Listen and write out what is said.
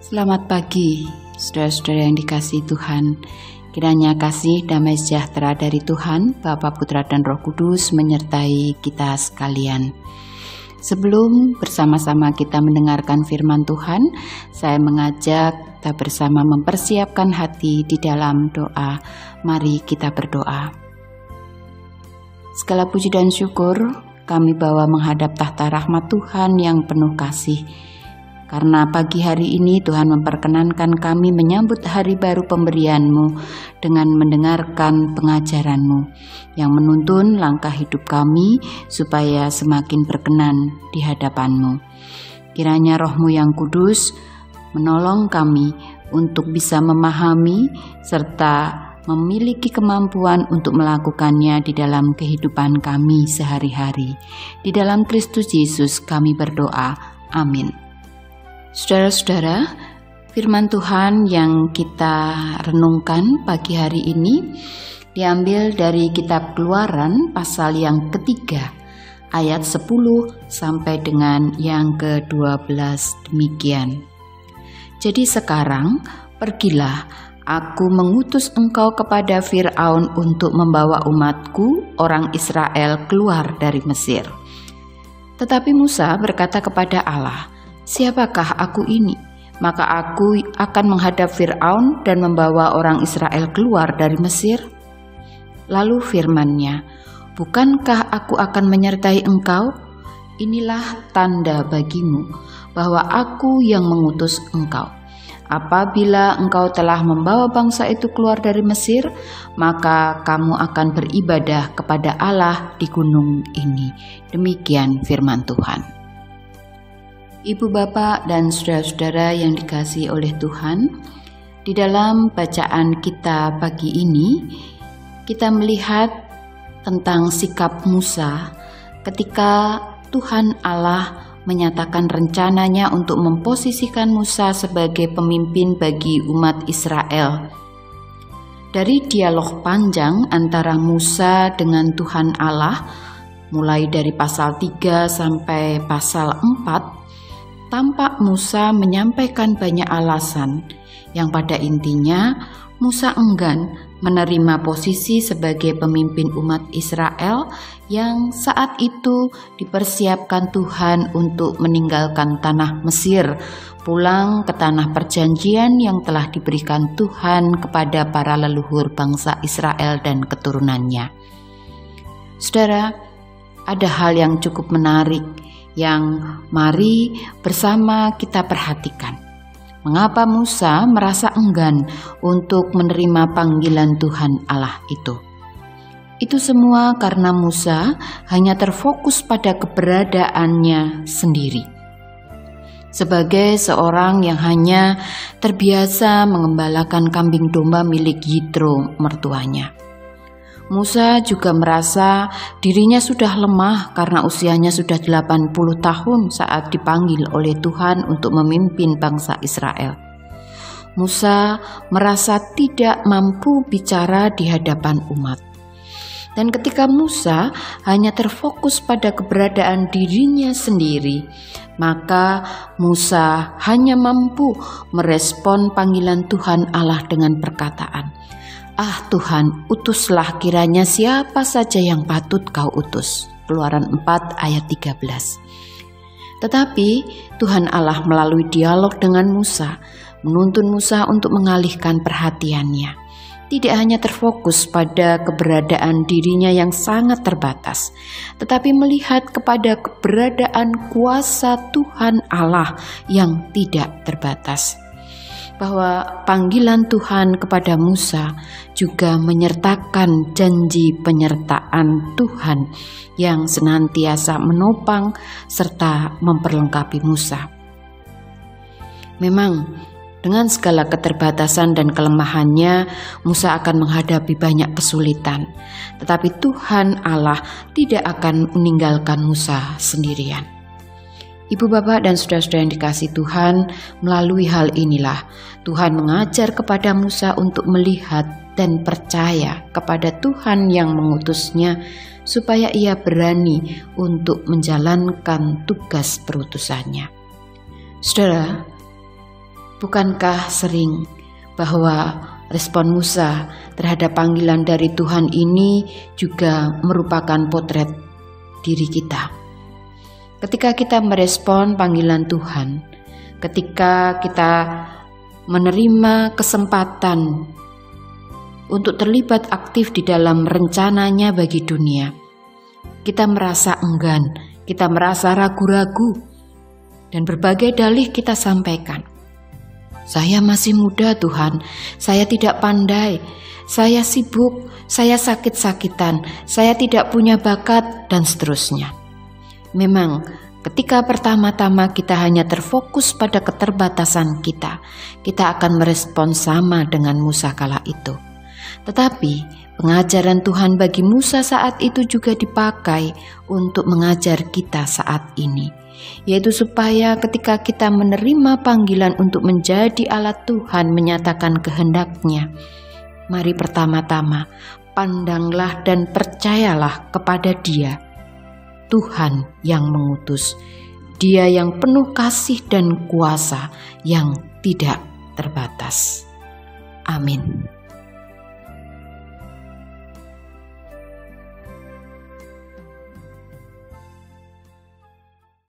Selamat pagi, saudara-saudara yang dikasihi Tuhan. Kiranya kasih damai sejahtera dari Tuhan, Bapa, Putra, dan Roh Kudus menyertai kita sekalian. Sebelum bersama-sama kita mendengarkan firman Tuhan, saya mengajak kita bersama mempersiapkan hati di dalam doa. Mari kita berdoa. Segala puji dan syukur kami bawa menghadap tahta rahmat Tuhan yang penuh kasih. Karena pagi hari ini Tuhan memperkenankan kami menyambut hari baru pemberian-Mu dengan mendengarkan pengajaran-Mu yang menuntun langkah hidup kami supaya semakin berkenan di hadapan-Mu. Kiranya Roh-Mu yang kudus menolong kami untuk bisa memahami serta memiliki kemampuan untuk melakukannya di dalam kehidupan kami sehari-hari. Di dalam Kristus Yesus kami berdoa. Amin. Saudara-saudara, firman Tuhan yang kita renungkan pagi hari ini diambil dari kitab Keluaran pasal yang ketiga, ayat 10 sampai dengan yang ke-12 demikian. Jadi sekarang pergilah, aku mengutus engkau kepada Fir'aun untuk membawa umatku, orang Israel, keluar dari Mesir. Tetapi Musa berkata kepada Allah, "Siapakah aku ini? Maka aku akan menghadap Fir'aun dan membawa orang Israel keluar dari Mesir." Lalu firman-Nya, "Bukankah aku akan menyertai engkau? Inilah tanda bagimu bahwa aku yang mengutus engkau. Apabila engkau telah membawa bangsa itu keluar dari Mesir, maka kamu akan beribadah kepada Allah di gunung ini." Demikian firman Tuhan. Ibu, bapak, dan saudara-saudara yang dikasihi oleh Tuhan, di dalam bacaan kita pagi ini, kita melihat tentang sikap Musa ketika Tuhan Allah menyatakan rencananya untuk memposisikan Musa sebagai pemimpin bagi umat Israel. Dari dialog panjang antara Musa dengan Tuhan Allah, mulai dari pasal 3 sampai pasal 4, tampak Musa menyampaikan banyak alasan yang pada intinya Musa enggan menerima posisi sebagai pemimpin umat Israel yang saat itu dipersiapkan Tuhan untuk meninggalkan tanah Mesir, pulang ke tanah perjanjian yang telah diberikan Tuhan kepada para leluhur bangsa Israel dan keturunannya. Saudara, ada hal yang cukup menarik yang mari bersama kita perhatikan. Mengapa Musa merasa enggan untuk menerima panggilan Tuhan Allah itu? Itu semua karena Musa hanya terfokus pada keberadaannya sendiri. Sebagai seorang yang hanya terbiasa mengembalakan kambing domba milik Yitro mertuanya, Musa juga merasa dirinya sudah lemah karena usianya sudah 80 tahun saat dipanggil oleh Tuhan untuk memimpin bangsa Israel. Musa merasa tidak mampu bicara di hadapan umat. Dan ketika Musa hanya terfokus pada keberadaan dirinya sendiri, maka Musa hanya mampu merespon panggilan Tuhan Allah dengan perkataan, "Ah Tuhan, utuslah kiranya siapa saja yang patut kau utus." Keluaran 4 ayat 13. Tetapi Tuhan Allah melalui dialog dengan Musa menuntun Musa untuk mengalihkan perhatiannya. Tidak hanya terfokus pada keberadaan dirinya yang sangat terbatas, tetapi melihat kepada keberadaan kuasa Tuhan Allah yang tidak terbatas. Bahwa panggilan Tuhan kepada Musa juga menyertakan janji penyertaan Tuhan yang senantiasa menopang serta memperlengkapi Musa. Memang dengan segala keterbatasan dan kelemahannya, Musa akan menghadapi banyak kesulitan, tetapi Tuhan Allah tidak akan meninggalkan Musa sendirian. Ibu, bapak, dan saudara-saudara yang dikasihi Tuhan, melalui hal inilah Tuhan mengajar kepada Musa untuk melihat dan percaya kepada Tuhan yang mengutusnya, supaya ia berani untuk menjalankan tugas perutusannya. Saudara, Bukankah sering bahwa respon Musa terhadap panggilan dari Tuhan ini juga merupakan potret diri kita? Ketika kita merespon panggilan Tuhan, ketika kita menerima kesempatan untuk terlibat aktif di dalam rencananya bagi dunia, kita merasa enggan, kita merasa ragu-ragu, dan berbagai dalih kita sampaikan. Saya masih muda Tuhan, saya tidak pandai, saya sibuk, saya sakit-sakitan, saya tidak punya bakat, dan seterusnya. Memang ketika pertama-tama kita hanya terfokus pada keterbatasan kita akan merespon sama dengan Musa kala itu. Tetapi pengajaran Tuhan bagi Musa saat itu juga dipakai untuk mengajar kita saat ini, yaitu supaya ketika kita menerima panggilan untuk menjadi alat Tuhan menyatakan kehendak-Nya, mari pertama-tama pandanglah dan percayalah kepada Dia, Tuhan yang mengutus, Dia yang penuh kasih dan kuasa yang tidak terbatas. Amin.